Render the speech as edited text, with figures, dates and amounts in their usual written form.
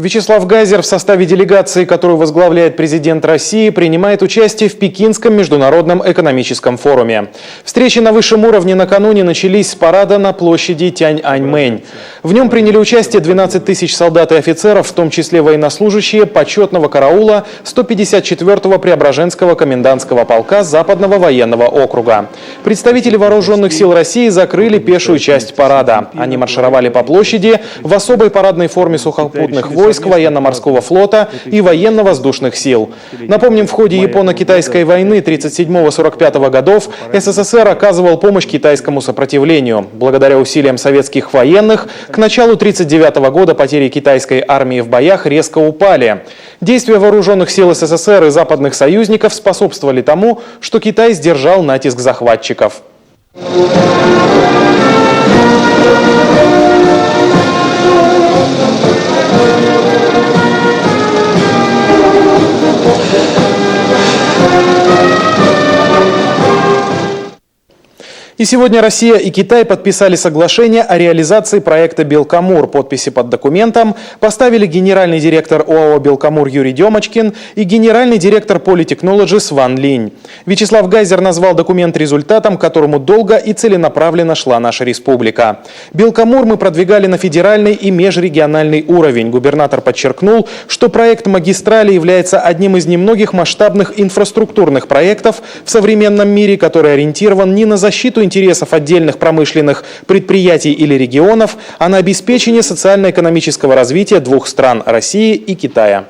Вячеслав Гайзер в составе делегации, которую возглавляет президент России, принимает участие в Пекинском международном экономическом форуме. Встречи на высшем уровне накануне начались с парада на площади Тяньаньмэнь. В нем приняли участие 12 тысяч солдат и офицеров, в том числе военнослужащие почетного караула 154-го Преображенского комендантского полка Западного военного округа. Представители вооруженных сил России закрыли пешую часть парада. Они маршировали по площади в особой парадной форме сухопутных войск, военно-морского флота и военно-воздушных сил. Напомним, в ходе Японо-Китайской войны 1937-1945 годов СССР оказывал помощь китайскому сопротивлению. Благодаря усилиям советских военных к началу 1939 года потери китайской армии в боях резко упали. Действия вооруженных сил СССР и западных союзников способствовали тому, что Китай сдержал натиск захватчиков. И сегодня Россия и Китай подписали соглашение о реализации проекта «Белкамур». Подписи под документом поставили генеральный директор ОАО «Белкамур» Юрий Демочкин и генеральный директор Polytechnologies Ван Линь. Вячеслав Гайзер назвал документ результатом, к которому долго и целенаправленно шла наша республика. «Белкамур» мы продвигали на федеральный и межрегиональный уровень. Губернатор подчеркнул, что проект магистрали является одним из немногих масштабных инфраструктурных проектов в современном мире, который ориентирован не на защиту интересов отдельных промышленных предприятий или регионов, а на обеспечение социально-экономического развития двух стран – России и Китая.